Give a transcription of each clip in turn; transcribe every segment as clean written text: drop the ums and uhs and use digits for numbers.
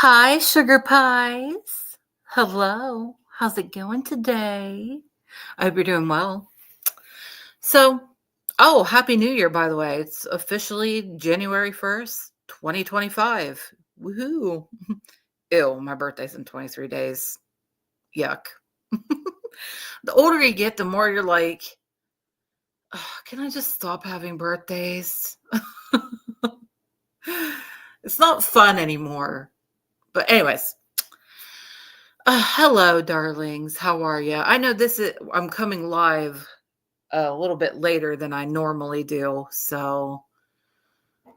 Hi, sugar pies. Hello. How's it going today? I hope you're doing well. So, Happy New Year, by the way. It's officially January 1st, 2025. Woohoo. Ew, my birthday's in 23 days. Yuck. The older you get, the more you're like, "Ugh, can I just stop having birthdays?" It's not fun anymore. But, anyways, hello, darlings. How are you? I know I'm coming live a little bit later than I normally do. So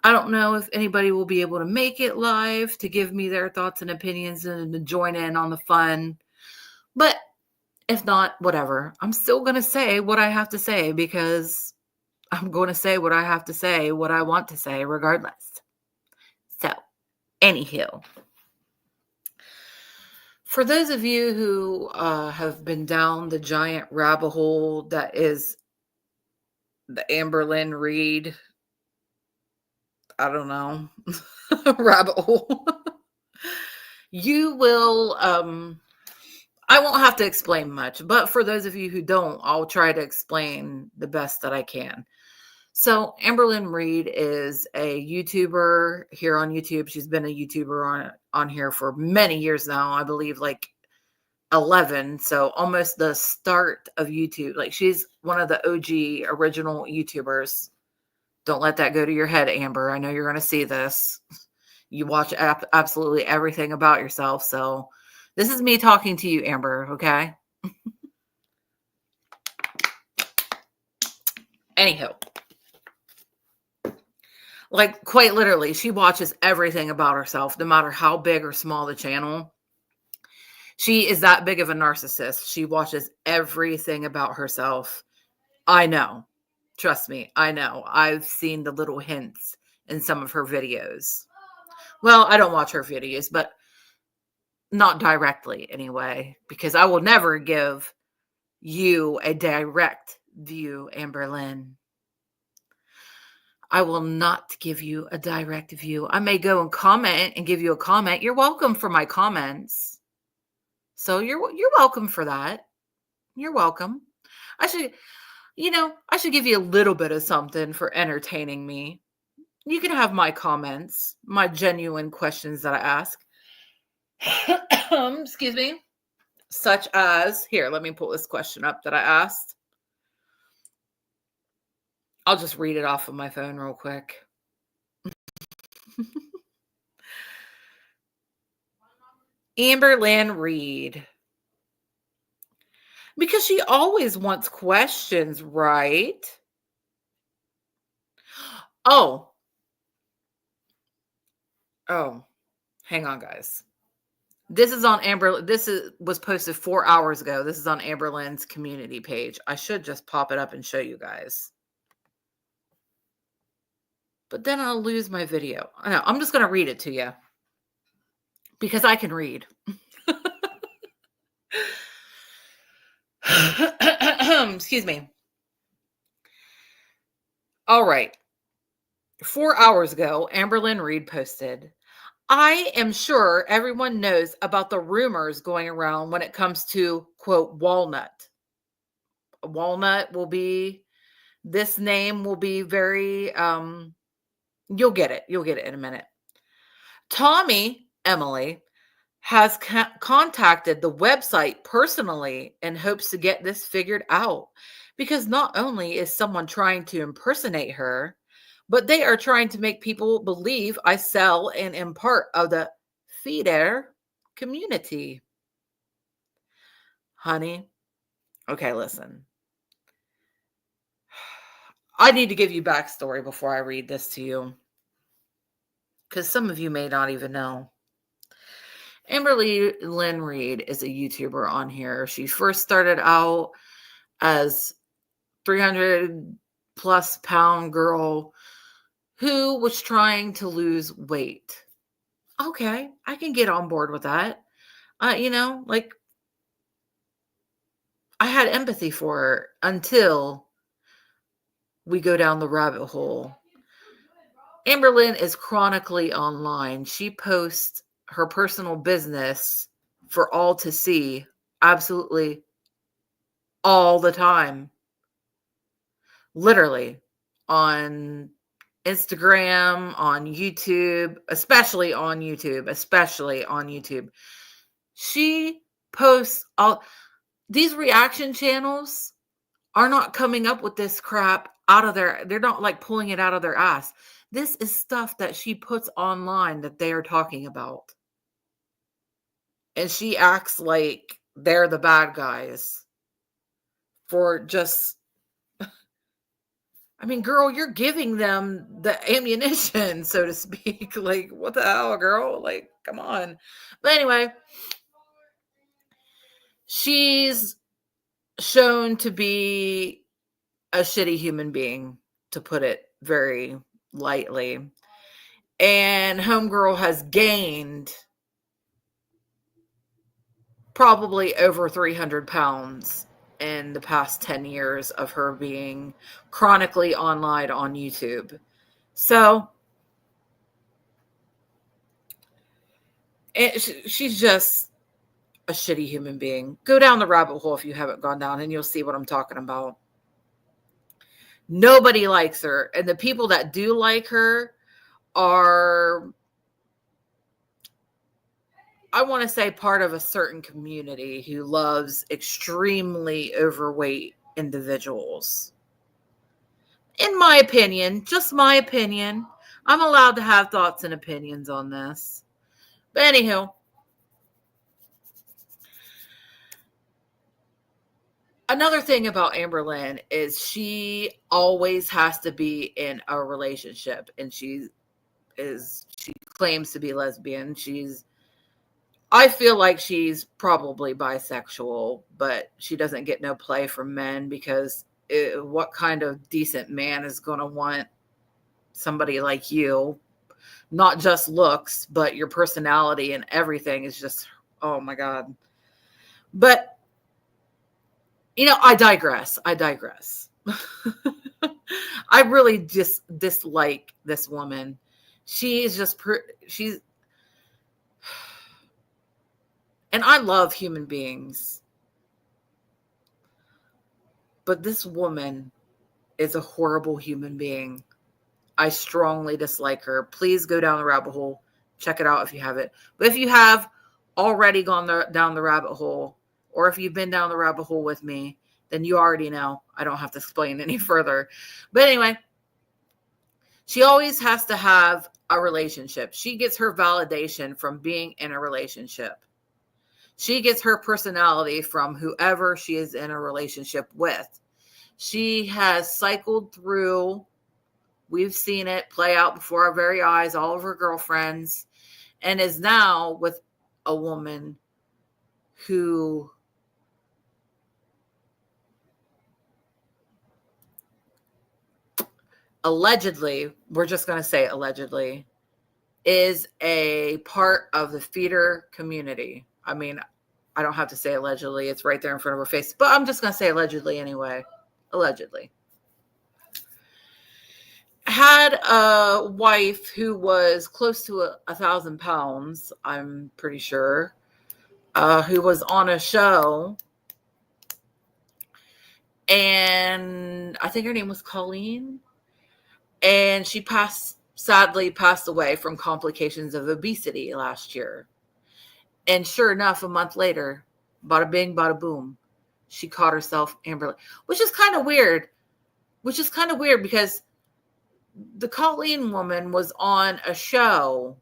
I don't know if anybody will be able to make it live to give me their thoughts and opinions and to join in on the fun. But if not, whatever. I'm still going to say what I have to say because I'm going to say what I have to say, what I want to say, regardless. So, anywho. For those of you who have been down the giant rabbit hole that is the Lynn Reid, I don't know, rabbit hole, you will, I won't have to explain much, but for those of you who don't, I'll try to explain the best that I can. So Lynn Reid is a YouTuber here on YouTube. She's been a YouTuber on here for many years now. I believe like 11. So almost the start of YouTube. Like she's one of the OG original YouTubers. Don't let that go to your head, Amber. I know you're going to see this. You watch absolutely everything about yourself. So this is me talking to you, Amber. Okay. Anywho. Like quite literally, she watches everything about herself, no matter how big or small the channel. She is that big of a narcissist. She watches everything about herself. I know. Trust me, I know. I've seen the little hints in some of her videos. Well, I don't watch her videos, but not directly anyway, because I will never give you a direct view, Amber Lynn. I will not give you a direct view. I may go and comment and give you a comment. You're welcome for my comments. So you're welcome for that. You're welcome. I should give you a little bit of something for entertaining me. You can have my comments, my genuine questions that I ask. Excuse me. Such as, here, let me pull this question up that I asked. I'll just read it off of my phone real quick. Lynn Reid. Because she always wants questions, right? Oh, hang on, guys. This is on was posted 4 hours ago. This is on Amber Lynn's community page. I should just pop it up and show you guys. But then I'll lose my video. I know, I'm just going to read it to you. Because I can read. Excuse me. All right. 4 hours ago, Lynn Reid posted, I am sure everyone knows about the rumors going around when it comes to, quote, walnut. Walnut will be, this name will be very, you'll get it. You'll get it in a minute. Emily, has contacted the website personally in hopes to get this figured out. Because not only is someone trying to impersonate her, but they are trying to make people believe I sell and am part of the feeder community. Honey, okay, listen. I need to give you backstory before I read this to you. Because some of you may not even know. Lynn Reid is a YouTuber on here. She first started out as 300 plus pound girl who was trying to lose weight. Okay, I can get on board with that. Like I had empathy for her until we go down the rabbit hole. Amber Lynn is chronically online. She posts her personal business for all to see absolutely all the time. Literally on Instagram, on YouTube, especially on YouTube, She posts all these reaction channels are not coming up with this crap they're not like pulling it out of their ass. This is stuff that she puts online that they are talking about. And she acts like they're the bad guys for just, I mean, girl, you're giving them the ammunition, so to speak. Like, what the hell, girl? Like, come on. But anyway, she's shown to be a shitty human being, to put it very lightly. And Homegirl has gained probably over 300 pounds in the past 10 years of her being chronically online on YouTube. So she's just a shitty human being. Go down the rabbit hole if you haven't gone down, and you'll see what I'm talking about. Nobody likes her. And the people that do like her are, I want to say, part of a certain community who loves extremely overweight individuals. In my opinion, just my opinion, I'm allowed to have thoughts and opinions on this. But anywho, another thing about Amber Lynn is she always has to be in a relationship, and she claims to be lesbian. I feel like she's probably bisexual, but she doesn't get no play from men because what kind of decent man is going to want somebody like you? Not just looks, but your personality and everything is just, oh my God. But, I digress. I really just dislike this woman. She's just, and I love human beings. But this woman is a horrible human being. I strongly dislike her. Please go down the rabbit hole. Check it out if you haven't. But if you have already gone down the rabbit hole, or if you've been down the rabbit hole with me, then you already know. I don't have to explain any further. But anyway, she always has to have a relationship. She gets her validation from being in a relationship. She gets her personality from whoever she is in a relationship with. She has cycled through, we've seen it play out before our very eyes, all of her girlfriends, and is now with a woman who allegedly, we're just going to say allegedly, is a part of the feeder community. I mean, I don't have to say allegedly. It's right there in front of her face. But I'm just going to say allegedly anyway. Allegedly. Had a wife who was close to 1,000 pounds, I'm pretty sure, who was on a show. And I think her name was Colleen. And she sadly passed away from complications of obesity last year. And sure enough, a month later, bada bing, bada boom, she caught herself Amber Lynn, which is kind of weird. Because the Colleen woman was on a show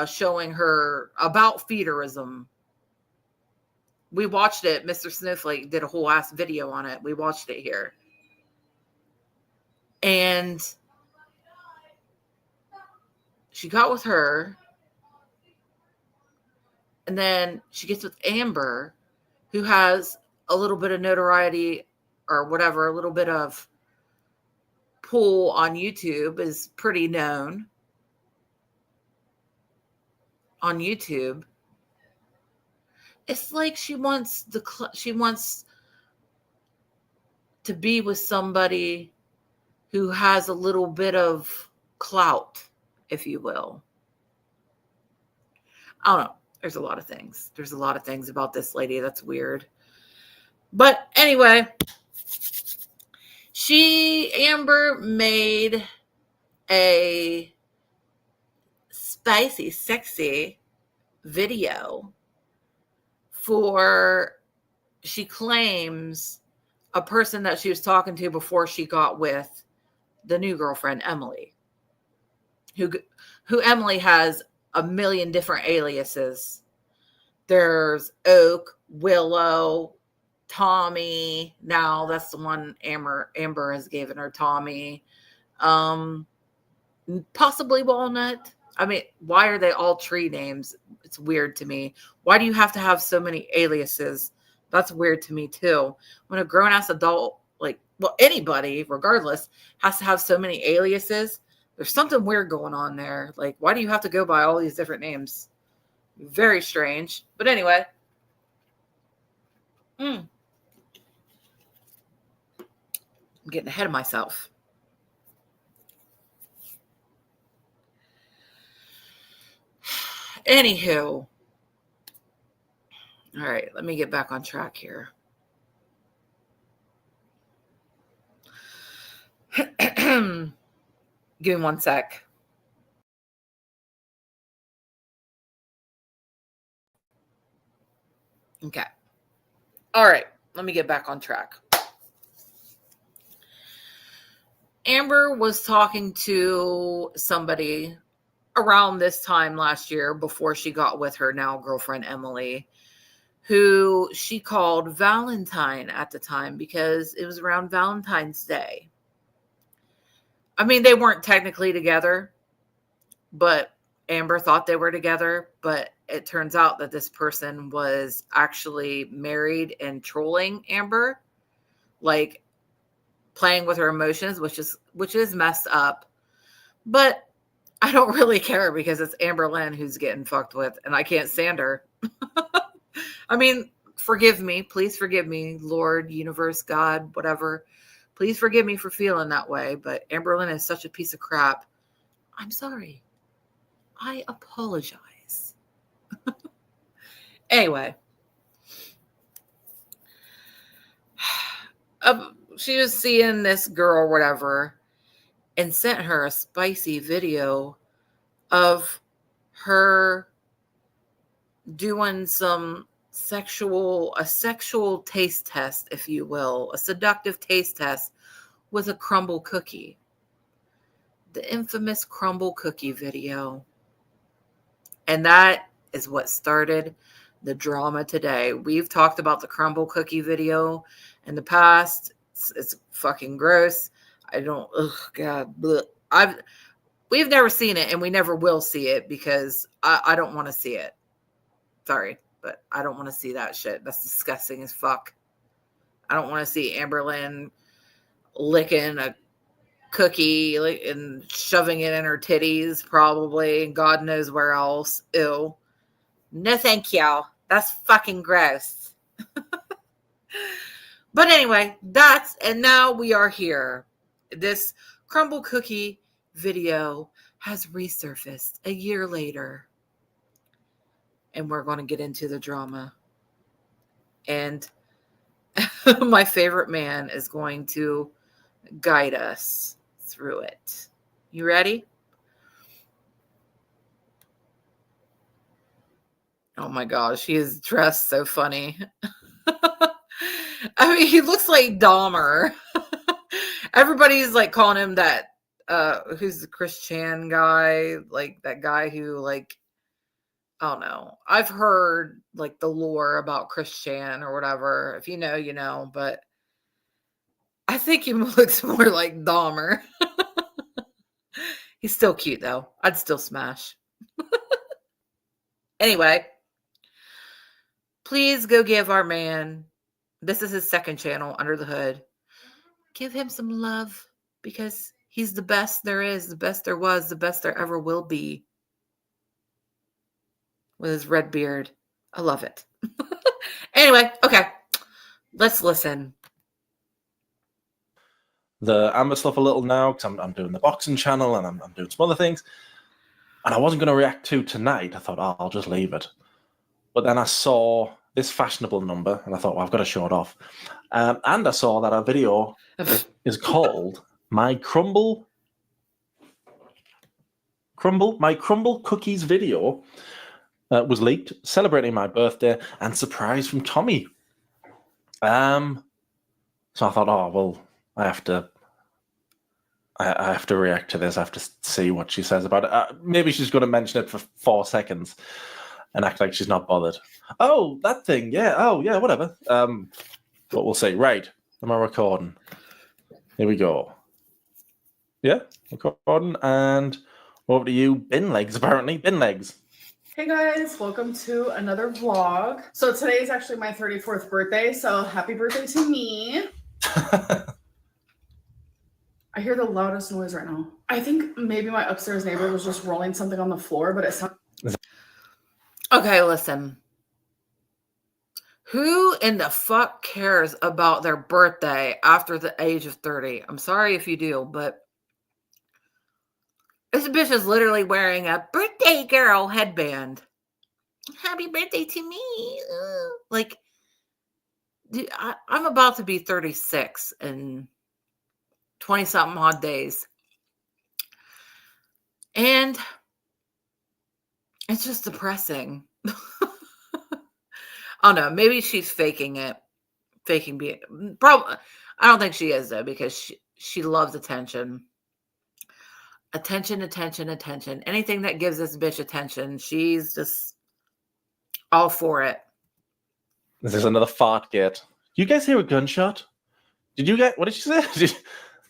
showing her about feederism. We watched it. Mr. Snowflake did a whole ass video on it. We watched it here. And she got with her. And then she gets with Amber, who has a little bit of notoriety or whatever, a little bit of pull on YouTube, is pretty known on YouTube. It's like she wants to be with somebody who has a little bit of clout, if you will. I don't know. There's a lot of things. There's a lot of things about this lady that's weird. But anyway, Amber made a spicy, sexy video for, she claims, a person that she was talking to before she got with the new girlfriend, Emily, who Emily has a million different aliases. There's Oak, Willow, Tommy. Now that's the one Amber has given her, Tommy. Possibly Walnut. I mean, why are they all tree names? It's weird to me. Why do you have to have so many aliases? That's weird to me too. When a grown-ass adult, like, well, anybody, regardless, has to have so many aliases, there's something weird going on there. Like, why do you have to go by all these different names? Very strange. But anyway. I'm getting ahead of myself. Anywho. All right, let me get back on track here. Give me one sec. Okay. All right, let me get back on track. Amber was talking to somebody around this time last year before she got with her now girlfriend, Emily, who she called Valentine at the time because it was around Valentine's Day. I mean, they weren't technically together, but Amber thought they were together. But it turns out that this person was actually married and trolling Amber, like playing with her emotions, which is messed up. But I don't really care because it's Amber Lynn who's getting fucked with, and I can't stand her. I mean, forgive me. Please forgive me, Lord, universe, God, whatever. Please forgive me for feeling that way, but Amber Lynn is such a piece of crap. I'm sorry. I apologize. Anyway. She was seeing this girl, whatever, and sent her a spicy video of her doing some sexual taste test, if you will, a seductive taste test with a crumbl cookie. The infamous crumbl cookie video. And that is what started the drama today. We've talked about the crumbl cookie video in the past. It's fucking gross. God. We've never seen it, and we never will see it because I don't want to see it. Sorry, but I don't want to see that shit. That's disgusting as fuck. I don't want to see Amber Lynn licking a cookie and shoving it in her titties, probably, and God knows where else. Ew. No, thank you. That's fucking gross. But anyway, and now we are here. This crumbl cookie video has resurfaced a year later. And we're going to get into the drama. And my favorite man is going to guide us through it. You ready? Oh my gosh, he is dressed so funny. I mean, he looks like Dahmer. Everybody's like calling him that, who's the Chris Chan guy? Like that guy who, like, I don't know. I've heard like the lore about Chris Chan or whatever. If you know, you know. But I think he looks more like Dahmer. He's still cute though. I'd still smash. Anyway, please go give our man, this is his second channel, Under the Hood. Give him some love because he's the best there is, the best there was, the best there ever will be. With his red beard. I love it. Anyway, okay. Let's listen. The Amber stuff a little now because I'm doing the boxing channel and I'm doing some other things. And I wasn't going to react to tonight. I thought, oh, I'll just leave it. But then I saw this fashionable number, and I thought, well, I've got to show it off. And I saw that our video is called My Crumbl Cookies video was leaked, celebrating my birthday and surprise from Tommy. So I thought, oh, well, I have to react to this. I have to see what she says about it. Maybe she's going to mention it for 4 seconds and act like she's not bothered. Oh, that thing. Yeah. Oh, yeah, whatever. But we'll see. Right. Am I recording? Here we go. Yeah, recording. And over to you, Bin Legs, apparently. Bin Legs. Hey guys, welcome to another vlog. So today is actually my 34th birthday, so happy birthday to me. I hear the loudest noise right now. I think maybe my upstairs neighbor was just rolling something on the floor, but it's not. Okay, listen. Who in the fuck cares about their birthday after the age of 30? I'm sorry if you do, but this bitch is literally wearing a birthday girl headband. Happy birthday to me. Like, dude, I'm about to be 36 in 20-something odd days. And it's just depressing. I don't know. Maybe she's faking it. Faking being. Probably. I don't think she is, though, because she loves attention. Attention, attention, attention. Anything that gives this bitch attention, she's just all for it. This is another fart get. You guys hear a gunshot? Did you get? What did she say? It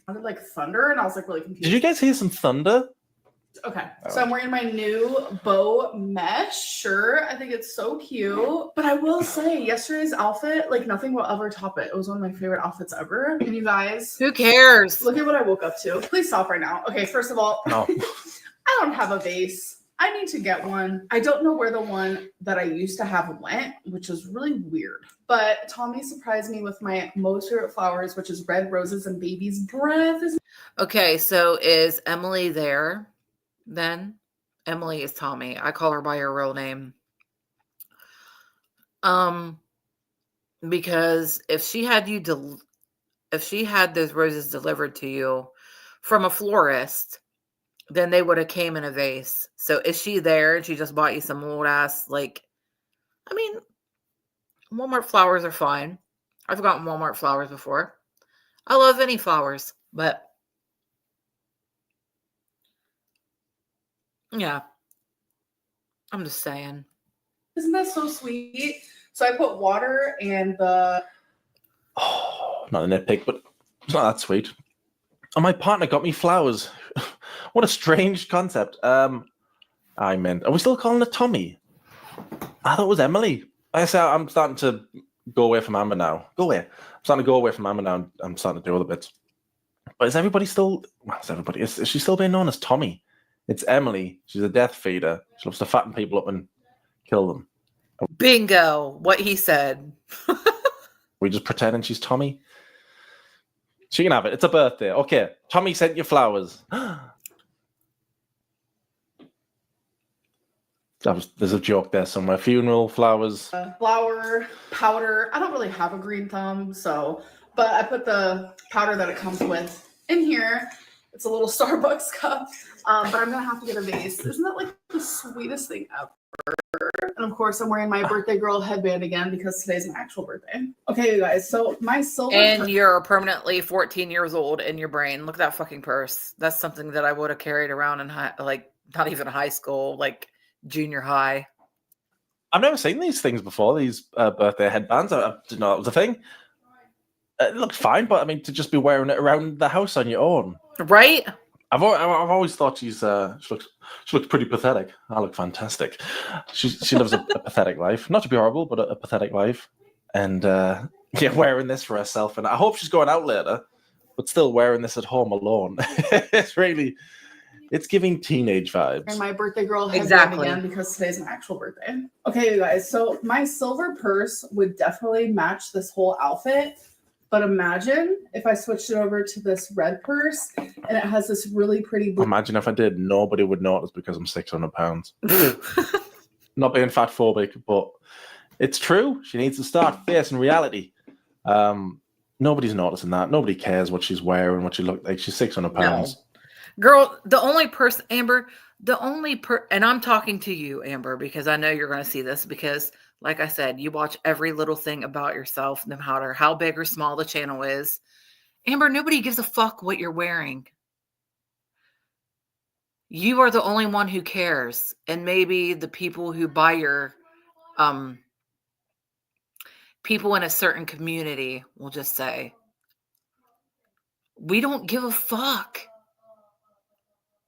sounded like thunder, and I was like really confused. Did you guys hear some thunder? Okay, so I'm wearing my new bow mesh shirt. I think it's so cute. But I will say, yesterday's outfit, like nothing will ever top it. It was one of my favorite outfits ever. And you guys, who cares? Look at what I woke up to. Please stop right now. Okay, first of all, no. I don't have a vase. I need to get one. I don't know where the one that I used to have went, which is really weird. But Tommy surprised me with my most favorite flowers, which is red roses and baby's breath. Okay, so is Emily there? Then Emily is Tommy. I call her by her real name. Because if she had those roses delivered to you from a florist, then they would have came in a vase. So is she there and she just bought you some old ass, like, I mean, Walmart flowers are fine. I've gotten Walmart flowers before. I love any flowers, but yeah, I'm just saying. Isn't that so sweet? So I put water and the... Oh, not a nitpick, but it's not that sweet. And my partner got me flowers. What a strange concept. Are we still calling it Tommy? I thought it was Emily. I said I'm starting to go away from Amber now. Go away. I'm starting to go away from Amber now. I'm starting to do other bits. But is everybody still... Well, is everybody... Is she still being known as Tommy? It's Emily. She's a death feeder. She loves to fatten people up and kill them. Bingo. What he said. We just pretending she's Tommy? She can have it. It's a birthday. Okay. Tommy sent you flowers. There's a joke there somewhere. Funeral flowers. Flour, powder. I don't really have a green thumb, but I put the powder that it comes with in here. It's a little Starbucks cup, but I'm gonna have to get a vase. Isn't that like the sweetest thing ever? And of course, I'm wearing my birthday girl headband again because today's my actual birthday. Okay, you guys. So my silver. And you're permanently 14 years old in your brain. Look at that fucking purse. That's something that I would have carried around in not even high school, like junior high. I've never seen these things before. These birthday headbands. I didn't know that was a thing. It looks fine, but I mean, to just be wearing it around the house on your own, right? I've always thought she looks pretty pathetic. I look fantastic. She lives a pathetic life, not to be horrible, but a pathetic life. And wearing this for herself, and I hope she's going out later, but still wearing this at home alone. It's giving teenage vibes. And my birthday girl headband again because today's my actual birthday. Okay, you guys. So my silver purse would definitely match this whole outfit. But imagine if I switched it over to this red purse and it has this really pretty blue. Imagine if I did, nobody would notice because I'm 600 pounds. Not being fat phobic, but it's true. She needs to start facing reality. Nobody's noticing that. Nobody cares what she's wearing, what she looks like. She's 600 pounds. No. Girl, the only person, Amber, and I'm talking to you, Amber, because I know you're going to see this because, like I said, you watch every little thing about yourself, no matter how big or small the channel is. Amber, nobody gives a fuck what you're wearing. You are the only one who cares. And maybe the people who buy your, people in a certain community will just say, we don't give a fuck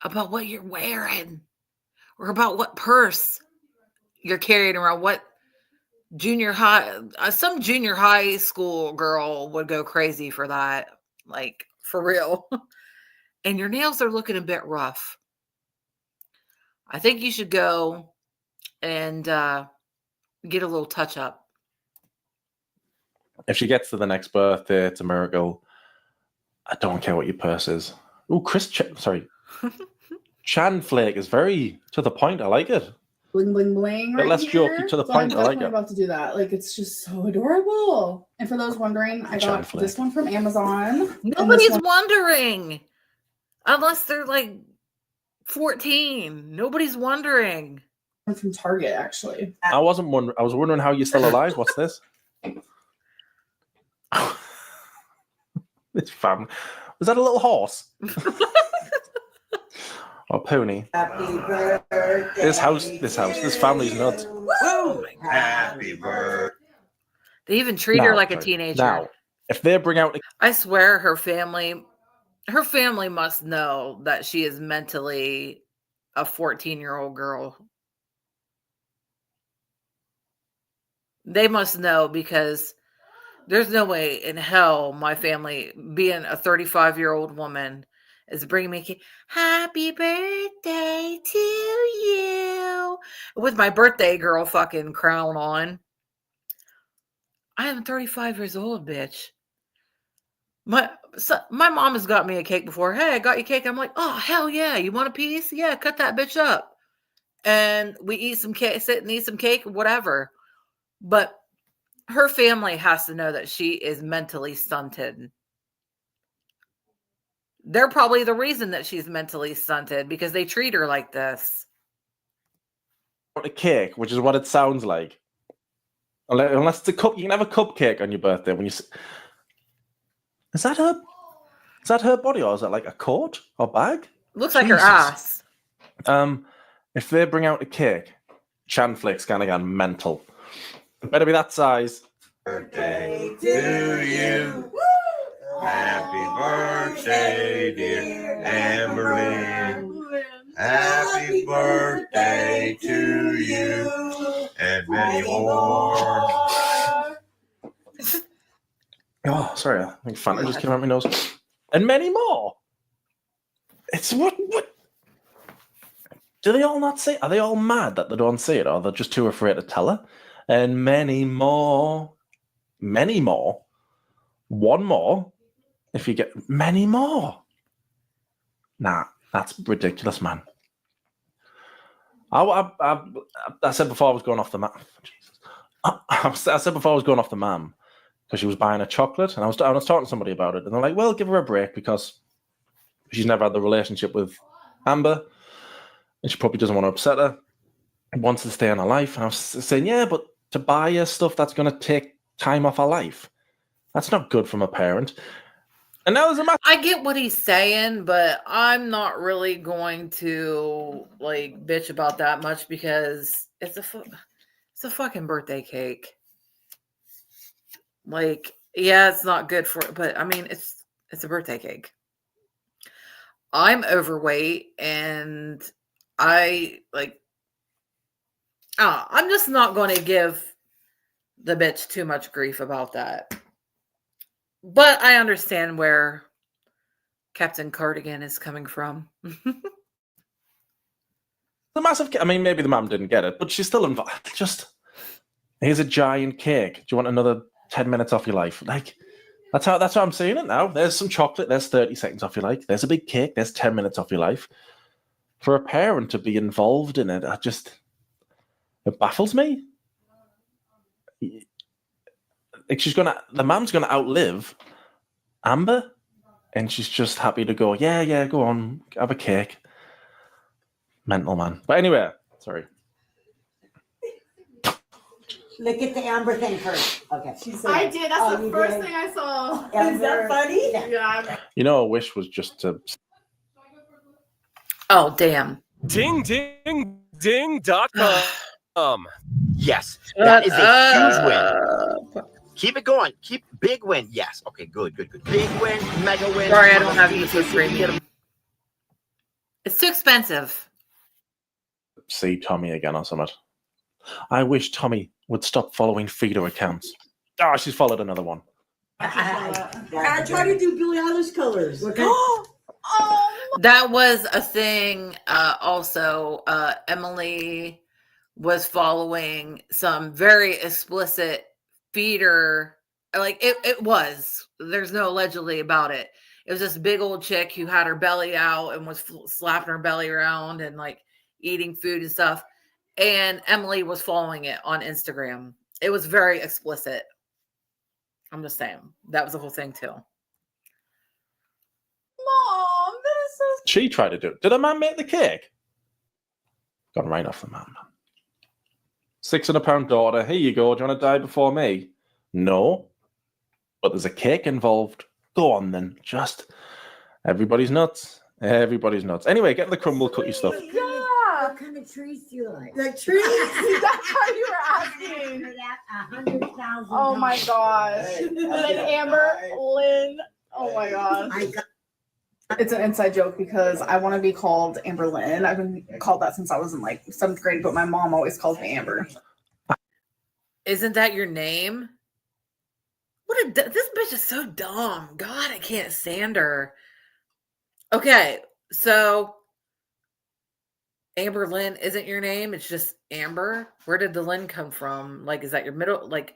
about what you're wearing or about what purse you're carrying around, what junior high, some junior high school girl would go crazy for that. Like, for real. And your nails are looking a bit rough. I think you should go and get a little touch up. If she gets to the next birthday, it's a miracle. I don't care what your purse is. Oh, Chan Flake is very to the point. I like it. Bling, bling, bling. But Right let's here. joke to the So point. I'm I like definitely it. about to do that. Like, it's just so adorable. And for those wondering, I got Flake. this one from Amazon. Nobody's wondering. Unless they're like 14. Nobody's wondering. From Target, actually. I wasn't wondering. I was wondering how you're still alive. What's this? This family. Was that a little horse? Or pony? Happy birthday. This family's nuts. Oh my God. Happy birthday. They even treat her like a teenager. Now, if they bring out, I swear her family must know that she is mentally a 14-year-old girl. They must know, because there's no way in hell my family, being a 35-year-old woman, is bringing me happy birthday to you with my birthday girl fucking crown on. I am 35 years old, bitch. My mom has got me a cake before. Hey, I got you cake. I'm like, oh, hell yeah. You want a piece? Yeah, cut that bitch up. And we eat some cake, sit and eat some cake, whatever. But her family has to know that she is mentally stunted. They're probably the reason that she's mentally stunted, because they treat her like this. a cake, which is what it sounds like, unless it's a cup, you can have a cupcake on your birthday. When you is that her body, or is that like a coat or bag? Looks like her ass. If they bring out a cake, Chanflake's kind of gone mental. It better be that size. Birthday to you. Happy birthday, dear Amberlynn. Happy birthday to you. And many more. Oh, sorry, I think Fanta just came out my nose. And many more. It's what? Do they all not say? Are they all mad that they don't say it, or they're just too afraid to tell her? And many more. Many more. One more. If you get many more. Nah, that's ridiculous, man. I said before I was going off the map. I said before I was going off the mam, because she was buying a chocolate, and I was talking to somebody about it, and they're like, "Well, give her a break because she's never had the relationship with Amber, and she probably doesn't want to upset her. Wants to stay in her life." And I was saying, "Yeah, but to buy her stuff that's going to take time off her life, that's not good from a parent." And now there's a matter. I get what he's saying, but I'm not really going to like bitch about that much, because it's a fucking birthday cake. Like, yeah, it's not good for it, but I mean, it's a birthday cake. I'm overweight, and I'm just not going to give the bitch too much grief about that. But I understand where Captain Cardigan is coming from. The massive. I mean, maybe the mum didn't get it, but she's still involved. Just here's a giant cake. Do you want another 10 minutes off your life? Like, That's how I'm seeing it now. There's some chocolate. There's 30 seconds off your life. There's a big cake. There's 10 minutes off your life. For a parent to be involved in it, it baffles me. Like the mom's gonna outlive Amber, and she's just happy to go. Yeah, go on, have a cake. Mental man. But anyway, sorry. Look at the Amber thing first. Okay. I did. That's the first thing I saw. Is that funny? Yeah. You know, a wish was just to. Oh, damn. Ding.com. Yes, that is a huge win. Keep it going. Keep big win. Yes. Okay, good. Big win, mega win. Sorry, I don't have YouTube Premium. It's too expensive. See Tommy again or something. I wish Tommy would stop following feeder accounts. Oh, she's followed another one. I try to do Billie Eilish colors. That was a thing. Also, Emily was following some very explicit feeder. Like it was. There's no allegedly about it. It was this big old chick who had her belly out and was slapping her belly around and like eating food and stuff. And Emily was following it on Instagram. It was very explicit. I'm just saying. That was the whole thing too. Mom, that is so. She tried to do it. Did a man make the cake? Gone right off the man. 600-pound daughter. Here you go. Do you want to die before me? No. But there's a cake involved. Go on then. Just everybody's nuts. Everybody's nuts. Anyway, get the crumble cookie stuff. What kind of trees do you like? The trees. That's how you were asking. $100,000. Oh my gosh. And then Amber, Lynn. Oh my gosh. It's an inside joke because I want to be called Amber Lynn. I've been called that since I was in like 7th grade, but my mom always calls me Amber. Isn't that your name? This bitch is so dumb. God, I can't stand her. Okay, so Amber Lynn isn't your name. It's just Amber. Where did the Lynn come from? Like, is that your middle? Like,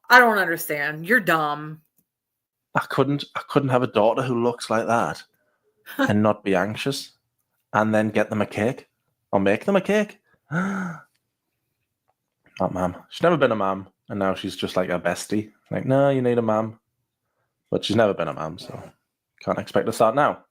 I don't understand. You're dumb. I couldn't have a daughter who looks like that and not be anxious and then get them a cake or make them a cake. Not ma'am. She's never been a ma'am, and now she's just like a bestie. Like, no, you need a ma'am. But she's never been a ma'am, so can't expect to start now.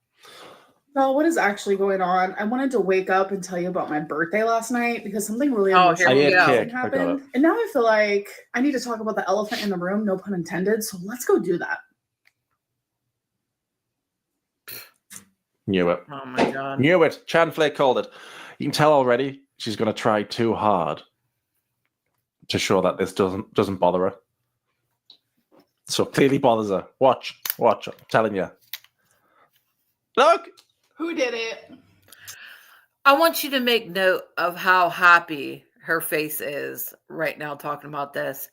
Well, what is actually going on? I wanted to wake up and tell you about my birthday last night because something really Oh, here I we ate go. cake. I got happened. it. And now I feel like I need to talk about the elephant in the room, no pun intended. So let's go do that. Knew it. Oh my God. Knew it. Chan Flake called it. You can tell already she's going to try too hard to show that this doesn't bother her. So clearly bothers her. Watch. I'm telling you. Look. Who did it? I want you to make note of how happy her face is right now talking about this.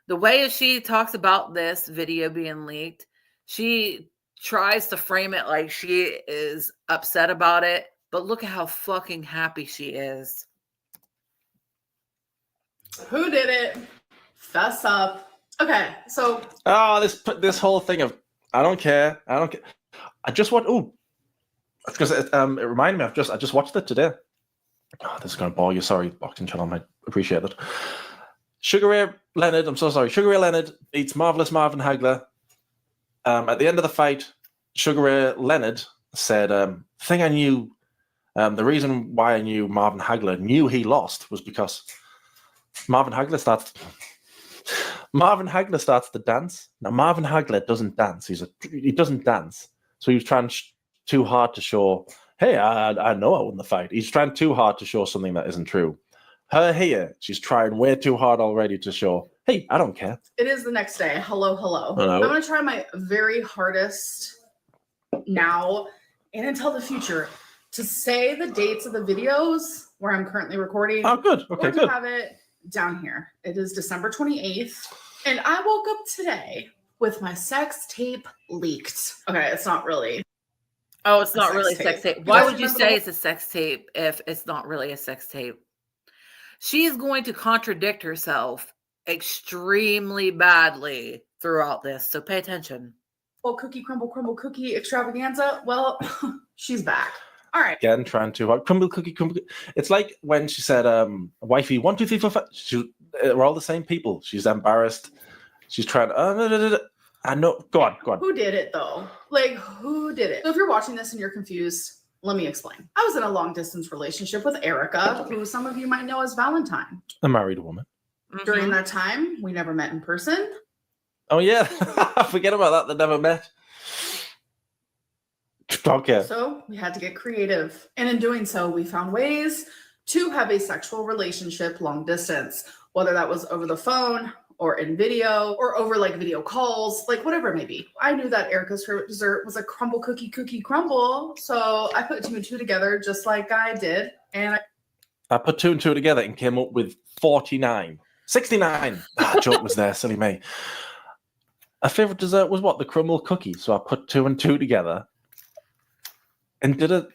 The way she talks about this video being leaked, she tries to frame it like she is upset about it, but look at how fucking happy she is. Who did it? Fess up. Okay, so this whole thing of I don't care. I just want because it reminded me. I just watched it today. Oh, this is going to bore you. Sorry, Boxing Channel. I appreciate it. Sugar Ray Leonard. I'm so sorry. Sugar Ray Leonard beats Marvelous Marvin Hagler. At the end of the fight, Sugar Ray Leonard said, "Thing I knew. The reason why I knew Marvin Hagler knew he lost was because Marvin Hagler starts to dance. Now Marvin Hagler doesn't dance. He doesn't dance. So he was trying too hard to show, hey, I know I won the fight. He's trying too hard to show something that isn't true. Her here, she's trying way too hard already to show, hey, I don't care. it is the next day. Hello. Hello. I'm going to try my very hardest now and until the future to say the dates of the videos where I'm currently recording. Oh, good. Okay, or to good. have it down here. It is December 28th. And I woke up today with my sex tape leaked. Okay, it's not really. Oh, it's A not sex really a tape. sex tape. You Why guys would you remember say the- it's a sex tape if it's not really a sex tape? She is going to contradict herself extremely badly throughout this, so pay attention. Well, cookie crumble cookie extravaganza. Well, she's back. All right. Again, trying to crumble cookie. It's like when she said, "Wifey, 1, 2, 3, 4, 5." We're all the same people. She's embarrassed. She's trying. I know. Go on. Who did it though? Like, who did it? So if you're watching this and you're confused, let me explain. I was in a long distance relationship with Erica, who some of you might know as Valentine. A married woman. During that time, we never met in person. Oh yeah, forget about that. They never met. Okay. So we had to get creative. And in doing so, we found ways to have a sexual relationship long distance, whether that was over the phone or in video or over like video calls, like whatever it may be. I knew that Erica's favorite dessert was a crumble cookie crumble. So I put 2 and 2 together just like I did. And I put 2 and 2 together and came up with 49. 69. Joke was there, silly me. A favorite dessert was what? The crumble cookie. So I put 2 and 2 together. And did it?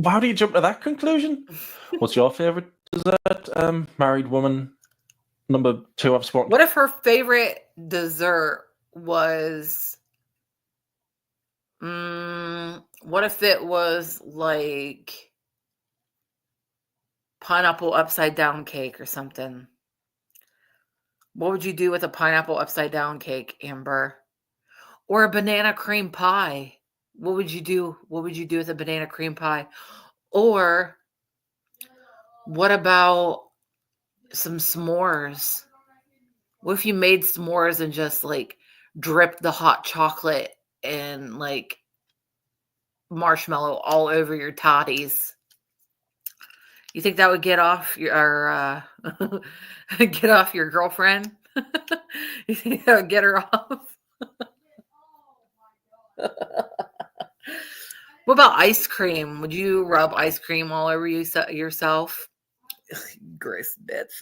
How do you jump to that conclusion? What's your favorite dessert? Married woman, number 2 I've spoken. What if her favorite dessert was? What if it was like pineapple upside down cake or something? What would you do with a pineapple upside down cake, Amber? Or a banana cream pie? What would you do? What would you do with a banana cream pie? Or what about some s'mores? What if you made s'mores and just like dripped the hot chocolate and like marshmallow all over your toddies? You think that would get off your get off your girlfriend? You think that would get her off? What about ice cream? Would you rub ice cream all over yourself? Gross bitch.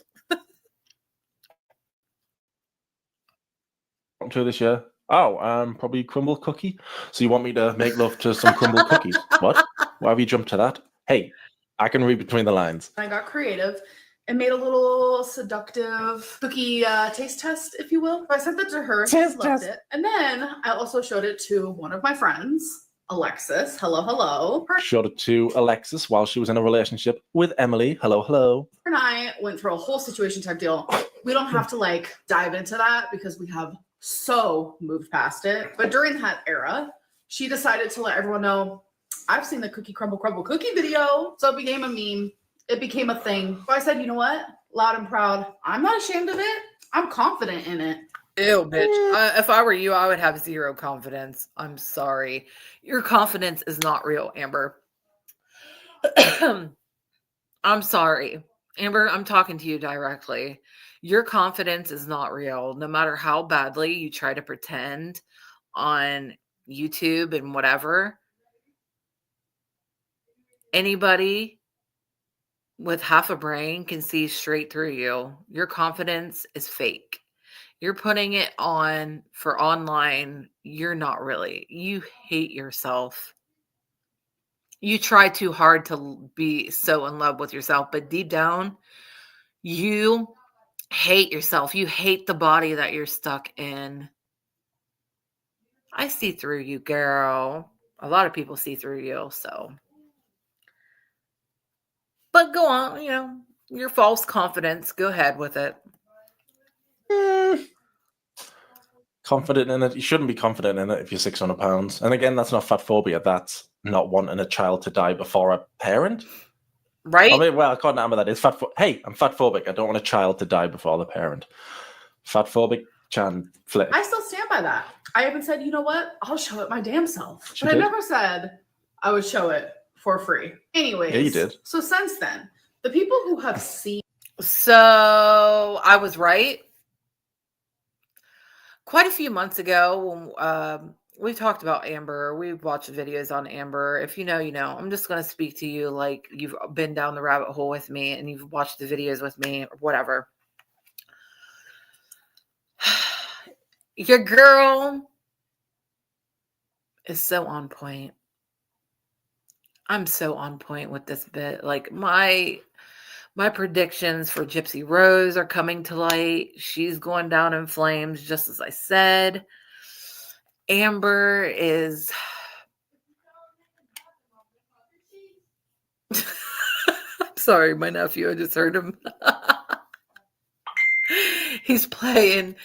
To this year? Oh, probably crumble cookie. So you want me to make love to some crumble cookies? What? Why have you jumped to that? Hey, I can read between the lines. I got creative and made a little seductive cookie taste test, if you will. So I sent that to her. She loved it. And then I also showed it to one of my friends, Alexis. Hello. Her Showed it to Alexis while she was in a relationship with Emily. Hello. and I went through a whole situation type deal. We don't have to like dive into that because we have so moved past it. But during that era, she decided to let everyone know, I've seen the cookie crumble cookie video. So it became a meme. It became a thing. So I said, you know what? Loud and proud. I'm not ashamed of it. I'm confident in it. Ew, bitch. If I were you, I would have zero confidence. I'm sorry. Your confidence is not real, Amber. I'm sorry. Amber, I'm talking to you directly. Your confidence is not real. No matter how badly you try to pretend on YouTube and whatever, anybody with half a brain can see straight through you. Your confidence is fake. You're putting it on for online. You're not really. You hate yourself. You try too hard to be so in love with yourself, but deep down, you hate yourself. You hate the body that you're stuck in. I see through you, girl. A lot of people see through you, so. But go on, your false confidence. Go ahead with it. Confident in it. You shouldn't be confident in it if you're 600 pounds. And again, that's not fat phobia. That's not wanting a child to die before a parent. Right? I mean, well, according to Amber, that is hey, I'm fat phobic. I don't want a child to die before the parent. Fat phobic, Chan, flip. I still stand by that. I even said, you know what? I'll show it my damn self. She But did. I never said I would show it for free. Anyways. Yeah, you did. So since then, the people who have seen. So I was right. Quite a few months ago, when we talked about Amber, we've watched videos on Amber. If you know, you know. I'm just going to speak to you like you've been down the rabbit hole with me and you've watched the videos with me or whatever. Your girl is so on point. I'm so on point with this bit. Like my My predictions for Gypsy Rose are coming to light. She's going down in flames, just as I said. Amber is... I'm sorry, my nephew. I just heard him. He's playing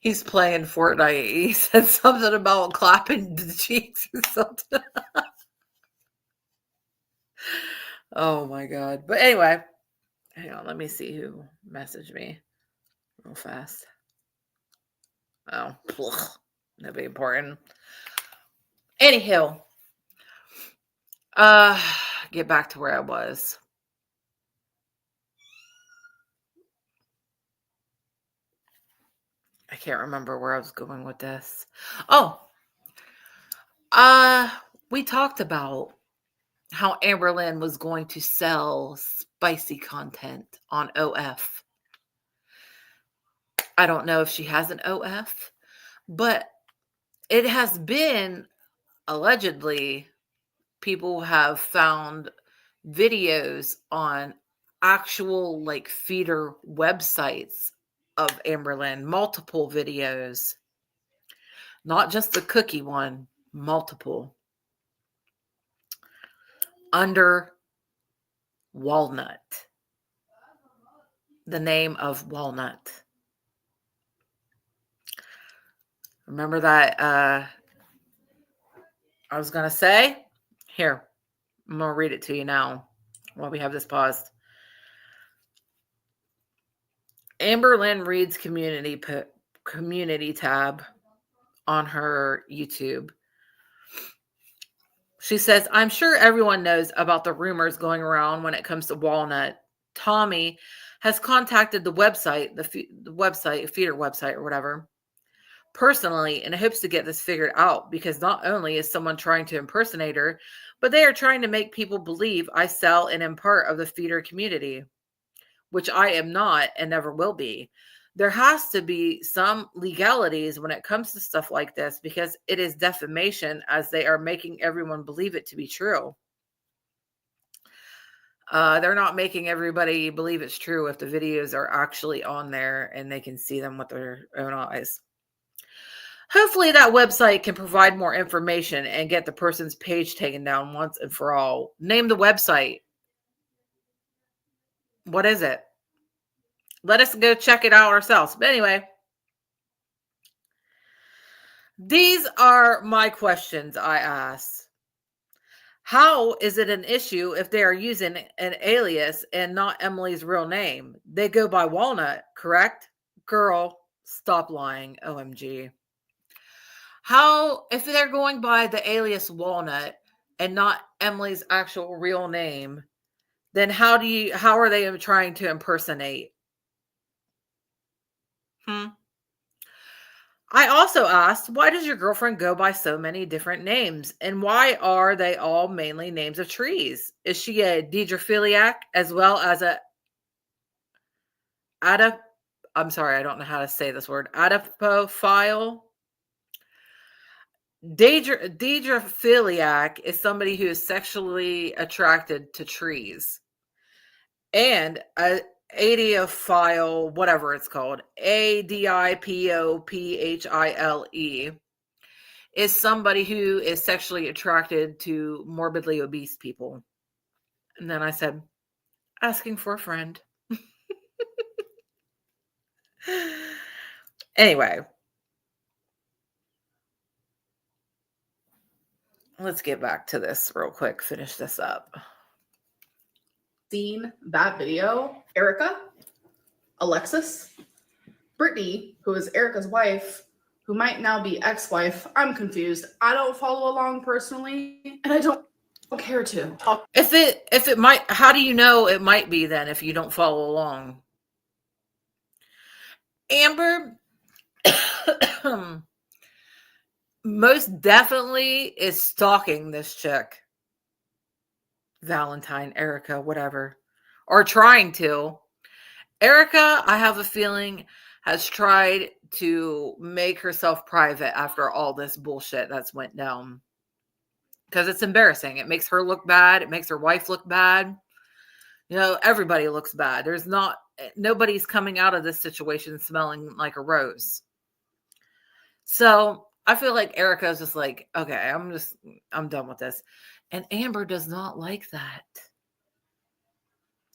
Fortnite. He said something about clapping the cheeks or something. Oh my God. But anyway, hang on, let me see who messaged me real fast. Oh, that'd be important. Anywho, get back to where I was. I can't remember where I was going with this. Oh, we talked about how Amberlynn was going to sell spicy content on OF. I don't know if she has an OF, but it has been allegedly people have found videos on actual like feeder websites of Amberlynn, multiple videos, not just the cookie one, multiple, under Walnut, the name of Walnut. Remember that? I was going to say, here, I'm going to read it to you now while we have this paused. Lynn Reid's community tab on her YouTube. She says, I'm sure everyone knows about the rumors going around when it comes to Walnut. Tommy has contacted the website, the feeder website or whatever, personally in hopes to get this figured out, because not only is someone trying to impersonate her, but they are trying to make people believe I sell and am part of the feeder community, which I am not and never will be. There has to be some legalities when it comes to stuff like this, because it is defamation, as they are making everyone believe it to be true. They're not making everybody believe it's true if the videos are actually on there and they can see them with their own eyes. Hopefully that website can provide more information and get the person's page taken down once and for all. Name the website. What is it? Let us go check it out ourselves. But anyway, these are my questions I ask. How is it an issue if they are using an alias and not Emily's real name? They go by Walnut, correct? Girl, stop lying. OMG. How, if they're going by the alias Walnut and not Emily's actual real name, then how are they trying to impersonate? I also asked, why does your girlfriend go by so many different names? And why are they all mainly names of trees? Is she a deidrophiliac as well as I'm sorry, I don't know how to say this word. Adipophile? Deidrophiliac is somebody who is sexually attracted to trees. And adiophile, whatever it's called, ADIPOPHILE, is somebody who is sexually attracted to morbidly obese people. And then I said, asking for a friend. Anyway, let's get back to this real quick. Finish this up. Seen that video, Erica, Alexis, Brittany, who is Erica's wife, who might now be ex-wife. I'm confused. I don't follow along personally, and I don't care to. If it might, how do you know it might be then if you don't follow along? Amber most definitely is stalking this chick. Valentine, Erica, whatever. Or trying to. Erica, I have a feeling, has tried to make herself private after all this bullshit that's went down. Because it's embarrassing. It makes her look bad. It makes her wife look bad. Everybody looks bad. Nobody's coming out of this situation smelling like a rose. So I feel like Erica's just like, okay, I'm done with this. And Amber does not like that.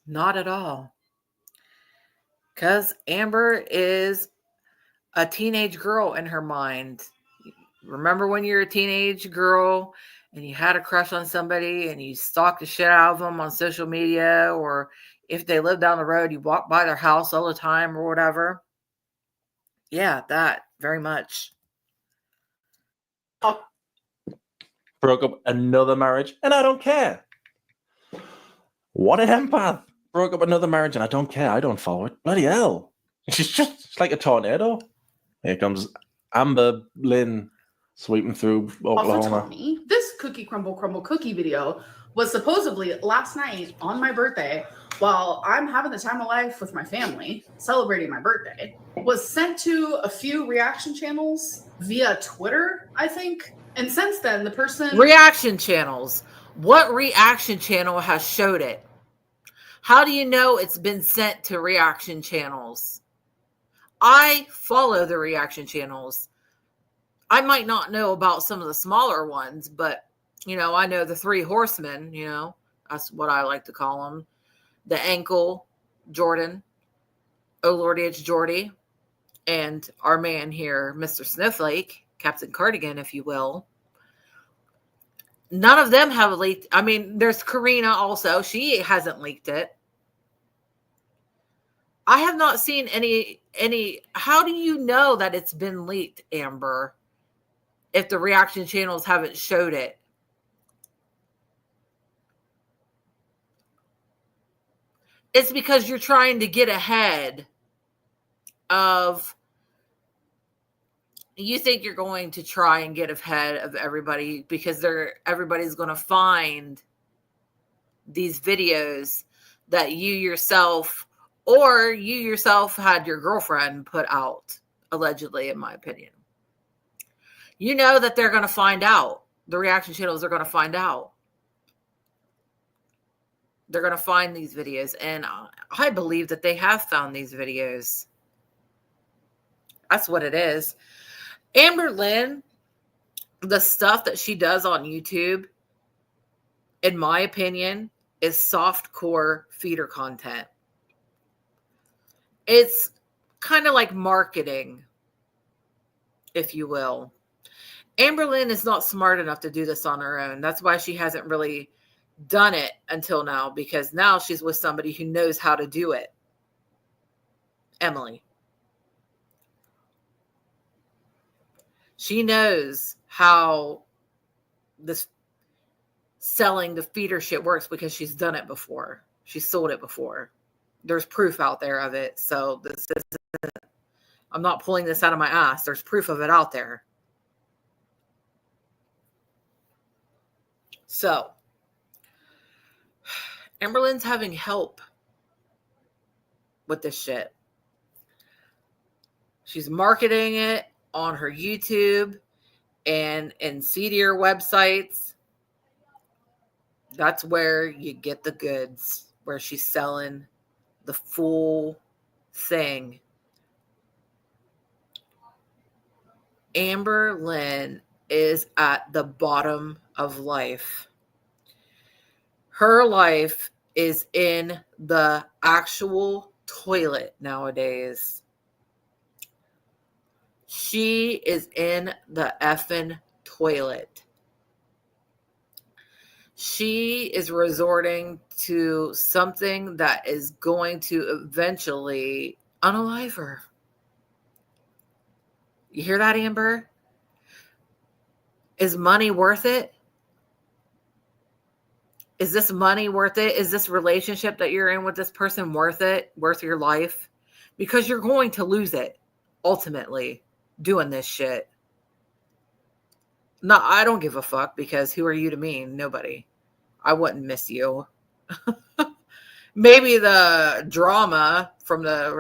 Not at all. Because Amber is a teenage girl in her mind. Remember when you're a teenage girl and you had a crush on somebody and you stalked the shit out of them on social media, or if they live down the road, you walk by their house all the time or whatever? Yeah, that very much. Broke up another marriage and I don't care. What an empath. Broke up another marriage and I don't care. I don't follow it. Bloody hell. She's like a tornado. Here comes Amber Lynn sweeping through Oklahoma. Also, Tommy, this cookie crumble cookie video was supposedly last night on my birthday, while I'm having the time of life with my family, celebrating my birthday, was sent to a few reaction channels via Twitter, I think. And since then, the person... Reaction channels. What reaction channel has showed it? How do you know it's been sent to reaction channels? I follow the reaction channels. I might not know about some of the smaller ones, but, I know the three horsemen, that's what I like to call them. The Ankle, Jordan, Oh Lordy, it's Jordy, and our man here, Mr. Snowflake, Captain Cardigan, if you will. None of them have leaked. I mean, there's Karina also. She hasn't leaked it. I have not seen any. How do you know that it's been leaked, Amber, if the reaction channels haven't showed it? It's because you're trying to get ahead of... You think you're going to try and get ahead of everybody because everybody's going to find these videos that you yourself had your girlfriend put out, allegedly, in my opinion. You know that they're going to find out. The reaction channels are going to find out. They're going to find these videos. And I believe that they have found these videos. That's what it is. Amber Lynn, the stuff that she does on YouTube, in my opinion, is softcore feeder content. It's kind of like marketing, if you will. Amber Lynn is not smart enough to do this on her own. That's why she hasn't really done it until now, because now she's with somebody who knows how to do it. Emily. She knows how this selling the feeder shit works because she's done it before. She's sold it before. There's proof out there of it. So I'm not pulling this out of my ass. There's proof of it out there. So Amber Lynn's having help with this shit. She's marketing it on her YouTube and seedier websites. That's where you get the goods, where she's selling the full thing. Amber Lynn is at the bottom of life. Her life is in the actual toilet nowadays. She is in the effing toilet. She is resorting to something that is going to eventually unalive her. You hear that, Amber? Is money worth it? Is this money worth it? Is this relationship that you're in with this person worth it? Worth your life? Because you're going to lose it, ultimately, doing this shit. No, I don't give a fuck, because who are you to me? Nobody. I wouldn't miss you. Maybe the drama from the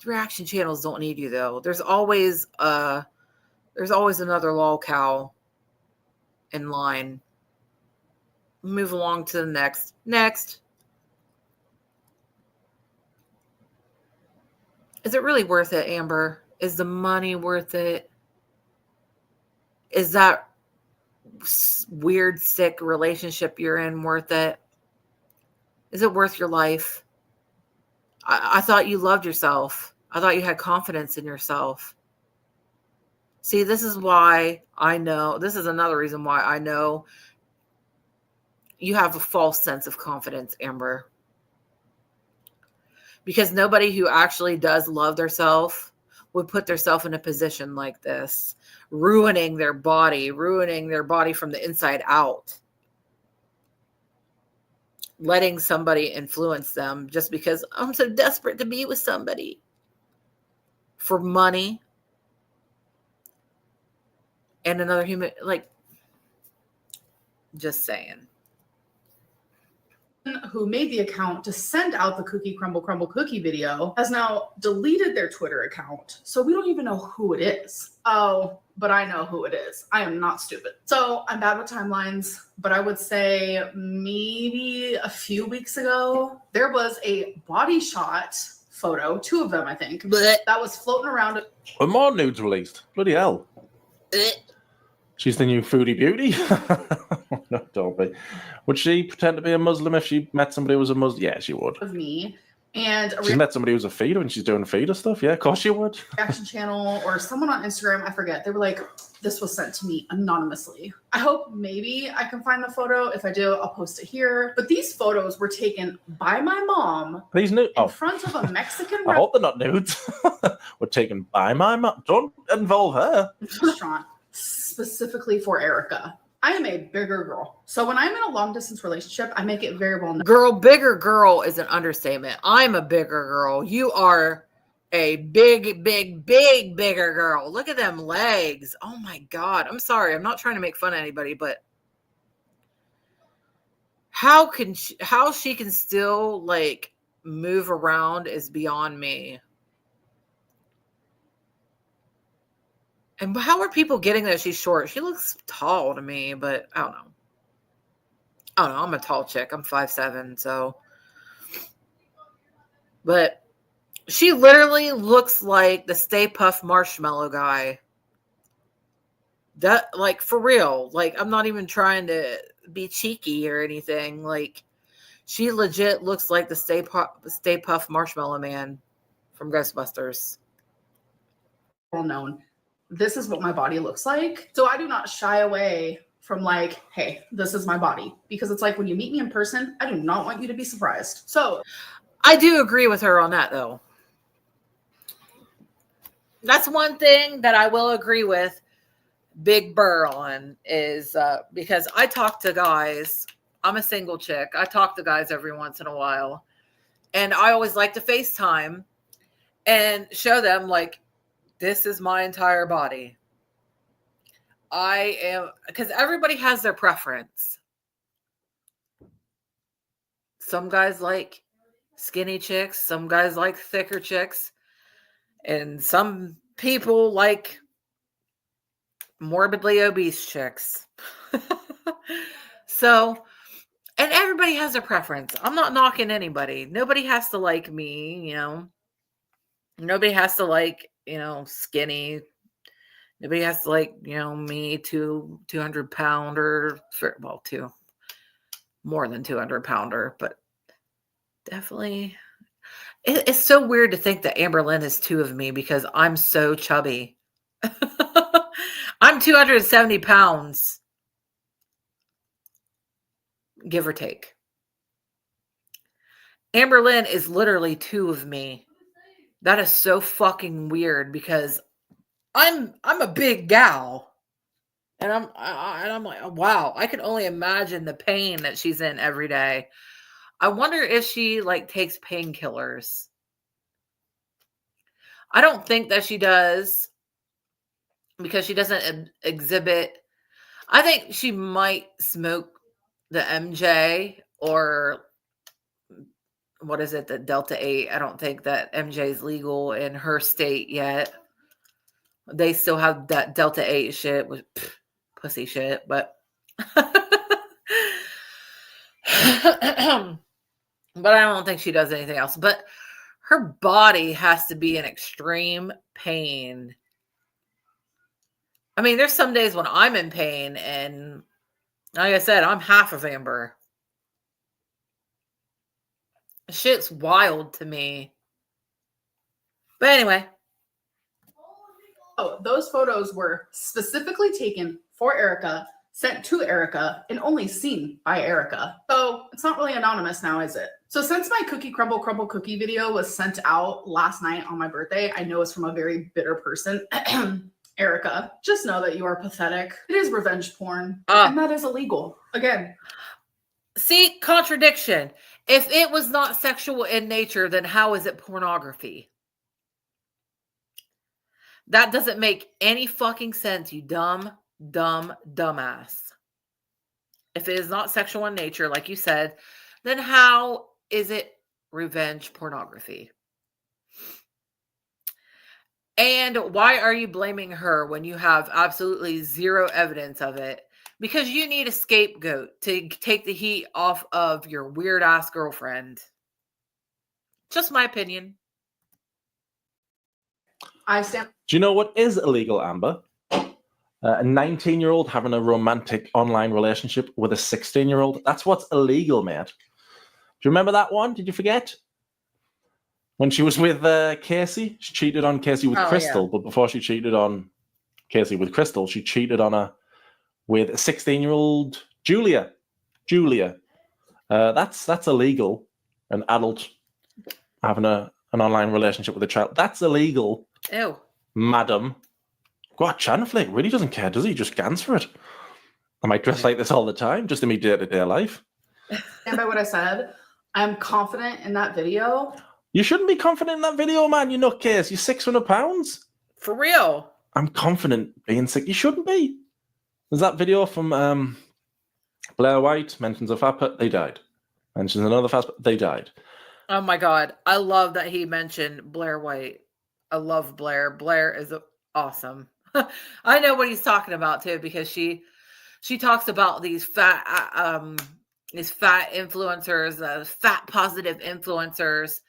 reaction channels don't need you, though. There's always another lol cow in line. move along to the next. Next. Is it really worth it, Amber? Is the money worth it? Is that weird, sick relationship you're in worth it? Is it worth your life? I thought you loved yourself. I thought you had confidence in yourself. See, this is why I know, this is another reason why I know you have a false sense of confidence, Amber. Because nobody who actually does love themselves would put themselves in a position like this, ruining their body from the inside out. Letting somebody influence them just because I'm so desperate to be with somebody for money and another human, like, just saying. Who made the account to send out the cookie crumble cookie video has now deleted their Twitter account. So we don't even know who it is. Oh, but I know who it is. I am not stupid. So I'm bad with timelines, but I would say maybe a few weeks ago, there was a body shot photo, 2 of them, I think, that was floating around. Were more nudes released? Bloody hell. She's the new foodie beauty. No, don't be. Would she pretend to be a Muslim if she met somebody who was a Muslim? Yeah, she would. Of me and She's met somebody who's a feeder and she's doing feeder stuff. Yeah, of course she would. reaction channel or someone on Instagram, I forget. They were like, this was sent to me anonymously. I hope maybe I can find the photo. If I do, I'll post it here. But these photos were taken by my mom These nudes. in front of a Mexican I hope they're not nudes. Were taken by my mom. Don't involve her. restaurant specifically for Erica. I am a bigger girl. So when I'm in a long distance relationship, I make it very well known. Girl, bigger girl is an understatement. I'm a bigger girl. You are a bigger girl. Look at them legs. Oh my God. I'm sorry. I'm not trying to make fun of anybody, but how she can still like move around is beyond me. And how are people getting that she's short? She looks tall to me, but I don't know. I'm a tall chick. I'm 5'7", so. But she literally looks like the Stay Puft Marshmallow guy. That, like, for real. Like, I'm not even trying to be cheeky or anything. Like, she legit looks like the Stay Puft Marshmallow Man from Ghostbusters. Well known. This is what my body looks like. So I do not shy away from like, hey, this is my body. Because it's like when you meet me in person, I do not want you to be surprised. So I do agree with her on that, though. That's one thing that I will agree with Big Burr on is because I talk to guys. I'm a single chick. I talk to guys every once in a while. And I always like to FaceTime and show them like, this is my entire body. I am, because everybody has their preference. Some guys like skinny chicks. Some guys like thicker chicks. And some people like morbidly obese chicks. So, and everybody has their preference. I'm not knocking anybody. Nobody has to like me, you know. Nobody has to like, you know, skinny. Nobody has to like, you know, me, 200 pounder, well, more than 200 pounder, but definitely. It's so weird to think that Amber Lynn is 2 of me because I'm so chubby. I'm 270 pounds, give or take. Amber Lynn is literally 2 of me. That is so fucking weird because I'm a big gal, and I'm like, wow, I can only imagine the pain that she's in every day. I wonder if she like takes painkillers. I don't think that she does because she doesn't exhibit. I think she might smoke the MJ or what is it, the Delta 8. I don't think that MJ is legal in her state yet. They still have that Delta 8 shit with pussy shit, but I don't think she does anything else. But her body has to be in extreme pain. I mean, there's some days when I'm in pain, and like I said, I'm half of Amber. Shit's wild to me. But anyway. Oh, those photos were specifically taken for Erica, sent to Erica, and only seen by Erica. So it's not really anonymous now, is it? So since my cookie crumble cookie video was sent out last night on my birthday, I know it's from a very bitter person. Erica, just know that you are pathetic. It is revenge porn, and that is illegal. Again. See, contradiction. If it was not sexual in nature, then how is it pornography? That doesn't make any fucking sense, you dumbass. If it is not sexual in nature, like you said, then how is it revenge pornography? And why are you blaming her when you have absolutely zero evidence of it? Because you need a scapegoat to take the heat off of your weird-ass girlfriend. Just my opinion. I stand. Do you know what is illegal, Amber? A 19-year-old having a romantic online relationship with a 16-year-old. That's what's illegal, mate. Do you remember that one? Did you forget? When she was with Casey, she cheated on Casey with Crystal. Yeah. But before she cheated on Casey with Crystal, she cheated on her with a 16-year-old Julia. That's illegal. An adult having an online relationship with a child. That's illegal. Ew. Madam. God, Chanflick really doesn't care, does he? Just gans for it. I might dress like this all the time, just in my day-to-day life. And by what I said, I'm confident in that video. You shouldn't be confident in that video, man, you nutcase. You're 600 pounds. For real. I'm confident being sick. You shouldn't be. There's that video from Blair White, mentions a fat they died. Mentions another fat they died. Oh my God. I love that he mentioned Blair White. I love Blair. Blair is awesome. I know what he's talking about too, because she talks about these fat influencers, fat positive influencers.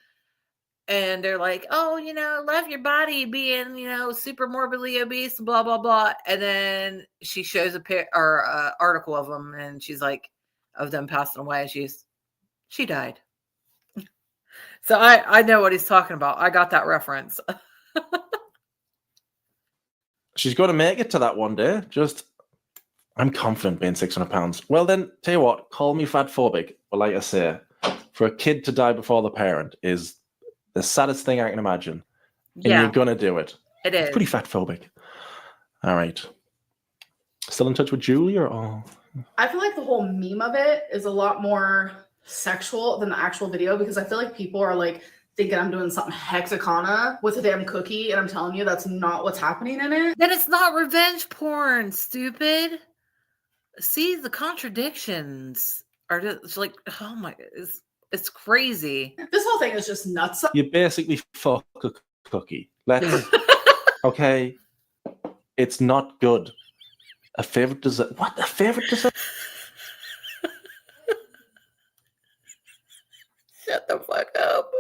And they're like, oh, love your body being, super morbidly obese, blah, blah, blah. And then she shows a article of them, and she's like, of them passing away. She died. So I know what he's talking about. I got that reference. She's going to make it to that one day. I'm confident being 600 pounds. Well, then, tell you what, call me fatphobic. But like I say, for a kid to die before the parent is the saddest thing I can imagine. And you're going to do it. It is. It's pretty fatphobic. All right. Still in touch with Julia? Or... I feel like the whole meme of it is a lot more sexual than the actual video, because I feel like people are like thinking I'm doing something hexacana with a damn cookie, and I'm telling you that's not what's happening in it. Then it's not revenge porn, stupid. See, the contradictions are just like, oh my, it's crazy. This whole thing is just nuts. You basically fuck a cookie. Let's okay. It's not good. A favorite dessert. What? A favorite dessert? Shut the fuck up.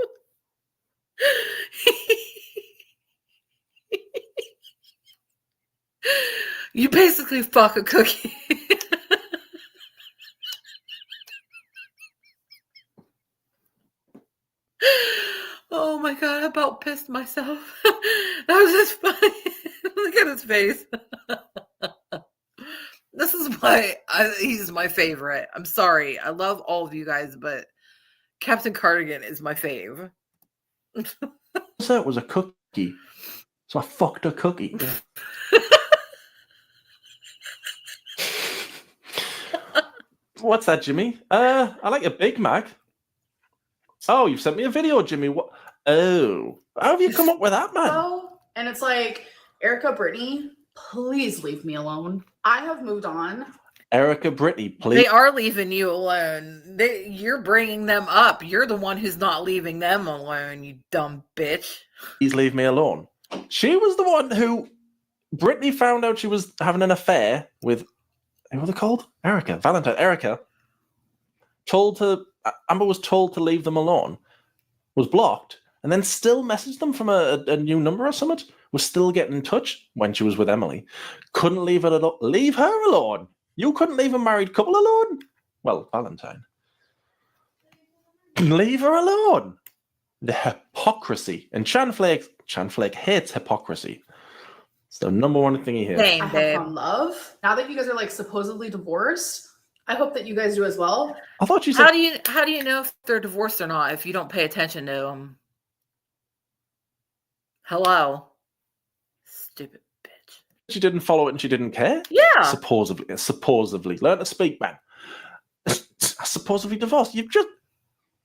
You basically fuck a cookie. Oh my God, I about pissed myself. That was just funny. Look at his face. This is he's my favorite. I'm sorry. I love all of you guys, but Captain Cardigan is my fave. So it was a cookie. So I fucked a cookie. What's that, Jimmy? I like a Big Mac. Oh, you've sent me a video, Jimmy. What? Oh, how have you come up with that, man? Oh, and it's like, Erica, Brittany, please leave me alone. I have moved on. Erica, Brittany, please. They are leaving you alone. You're bringing them up. You're the one who's not leaving them alone, you dumb bitch. Please leave me alone. She was the one who Brittany found out she was having an affair with, what are they called? Erica. Valentine. Erica. Amber was told to leave them alone, was blocked, and then still messaged them from a new number or something, was still getting in touch when she was with Emily. Couldn't leave her alone. Leave her alone. You couldn't leave a married couple alone? Well, Valentine. Leave her alone. The hypocrisy. And Chanflake hates hypocrisy. It's the number one thing he hates. Same, I have babe. found love. Now that you guys are like supposedly divorced, I hope that you guys do as well. I thought you said... How do you know if they're divorced or not if you don't pay attention to them? Hello. Stupid bitch. She didn't follow it and she didn't care? Yeah. Supposedly. Learn to speak, man. Supposedly divorced. You've just...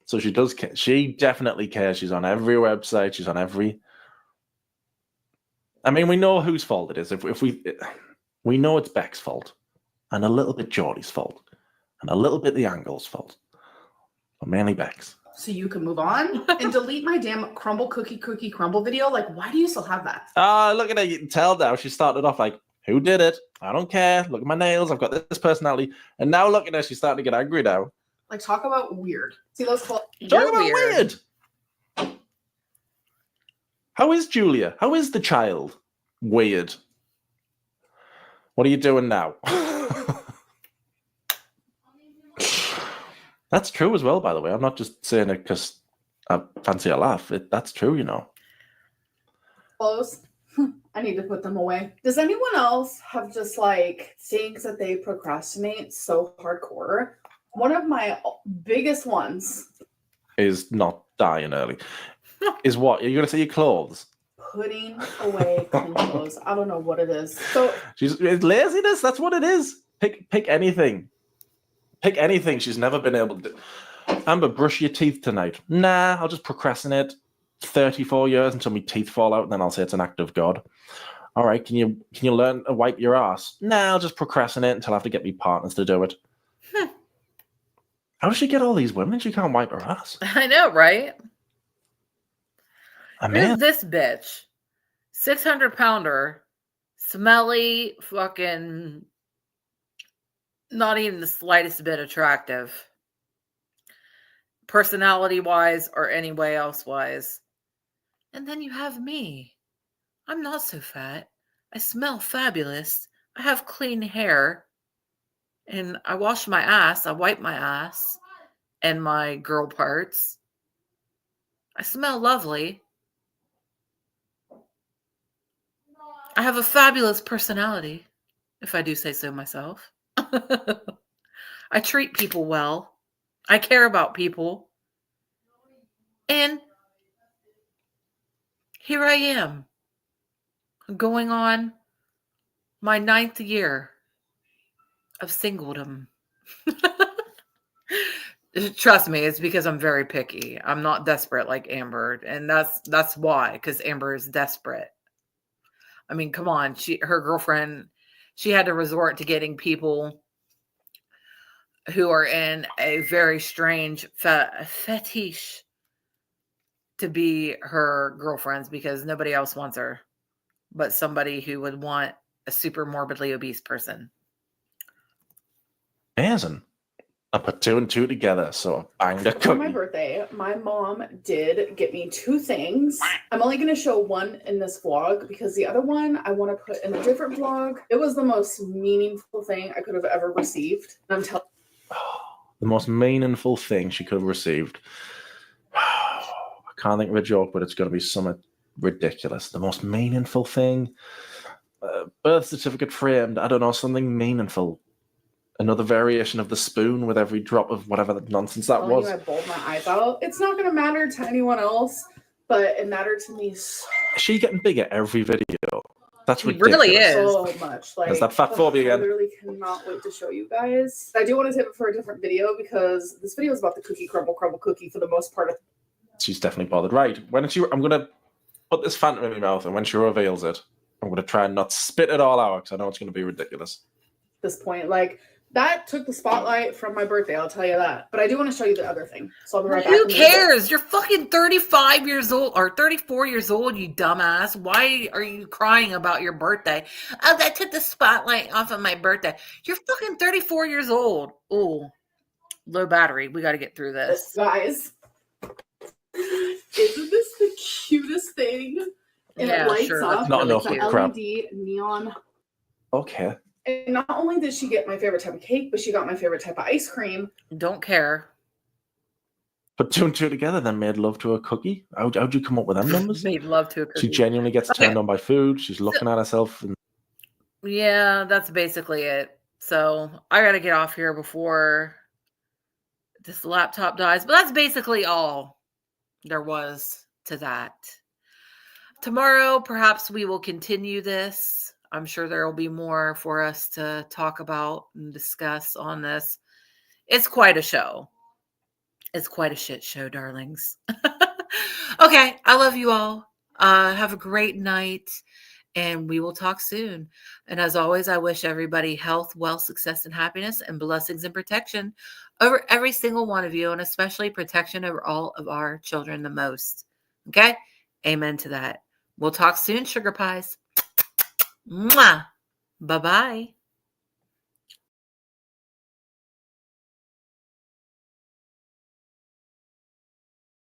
So she does care. She definitely cares. She's on every website. She's on every... I mean, we know whose fault it is. If we know it's Beck's fault. And a little bit Geordie's fault. And a little bit the Angle's fault. But mainly Beck's. So you can move on and delete my damn crumble video. Like, why do you still have that? Look at her. You can tell now. She started off like, who did it? I don't care. Look at my nails. I've got this personality. And now look at her. She's starting to get angry now. Like, talk about weird. See those clothes? Talk about weird. How is Julia? How is the child? Weird. What are you doing now? That's true as well, by the way. I'm not just saying it because I fancy a laugh. That's true, you know. Clothes. I need to put them away. Does anyone else have just like things that they procrastinate so hardcore? One of my biggest ones is not dying early. Is what? Are you going to say your clothes? Putting away clean clothes. I don't know what it is. So it's laziness. That's what it is. Pick anything. Pick anything she's never been able to do. Amber, brush your teeth tonight. Nah, I'll just procrastinate 34 years until my teeth fall out, and then I'll say it's an act of God. All right, can you learn to wipe your ass? Nah, I'll just procrastinate until I have to get my partners to do it. How does she get all these women? She can't wipe her ass. I know, right? Who's this bitch? 600-pounder, smelly, fucking, not even the slightest bit attractive, personality-wise or any way else-wise. And then you have me. I'm not so fat. I smell fabulous. I have clean hair. And I wash my ass. I wipe my ass and my girl parts. I smell lovely. I have a fabulous personality, if I do say so myself. I treat people well. I care about people. And here I am, going on my 9th year of singledom. Trust me, it's because I'm very picky. I'm not desperate like Amber, and that's why, because Amber is desperate. I mean, come on, her girlfriend, she had to resort to getting people who are in a very strange fetish to be her girlfriends because nobody else wants her but somebody who would want a super morbidly obese person. Amazing. I put 2 and 2 together, so I banged a cookie. For my birthday, my mom did get me 2 things. I'm only going to show one in this vlog because the other one I want to put in a different vlog. It was the most meaningful thing I could have ever received. And I'm telling the most meaningful thing she could have received. I can't think of a joke, but it's going to be something ridiculous. The most meaningful thing? Birth certificate framed. I don't know, something meaningful. Another variation of the spoon with every drop of whatever nonsense that was. I bawled my eyes out. It's not going to matter to anyone else, but it mattered to me so Is she getting bigger every video? That's It ridiculous. really is. so much. Like, There's that fat phobia I again. literally cannot wait to show you guys. I do want to save it for a different video because this video is about the crumble cookie for the most part. She's definitely bothered. Right. I'm going to put this phantom in my mouth, and when she reveals it, I'm going to try and not spit it all out because I know it's going to be ridiculous. At this point, like, that took the spotlight from my birthday, I'll tell you that. But I do want to show you the other thing. So I'll be right back. Who cares? You're fucking 35 years old or 34 years old, you dumbass. Why are you crying about your birthday? Oh, that took the spotlight off of my birthday. You're fucking 34 years old. Oh, low battery. We got to get through this. Guys, isn't this the cutest thing? And Yeah, it lights sure, up. that's Not really enough cute. It's crap. LED neon. Okay. And not only did she get my favorite type of cake, but she got my favorite type of ice cream. Don't care. But 2 and 2 together then made love to a cookie. How'd you come up with them numbers? Made love to a cookie. She genuinely gets Okay. turned on by food. She's looking at herself. And Yeah, that's basically it. So I got to get off here before this laptop dies. But that's basically all there was to that. Tomorrow, perhaps we will continue this. I'm sure there will be more for us to talk about and discuss on this. It's quite a show. It's quite a shit show, darlings. Okay, I love you all. Have a great night, and we will talk soon. And as always, I wish everybody health, wealth, success, and happiness, and blessings and protection over every single one of you, and especially protection over all of our children the most. Okay? Amen to that. We'll talk soon, sugar pies. Mwah. Bye-bye.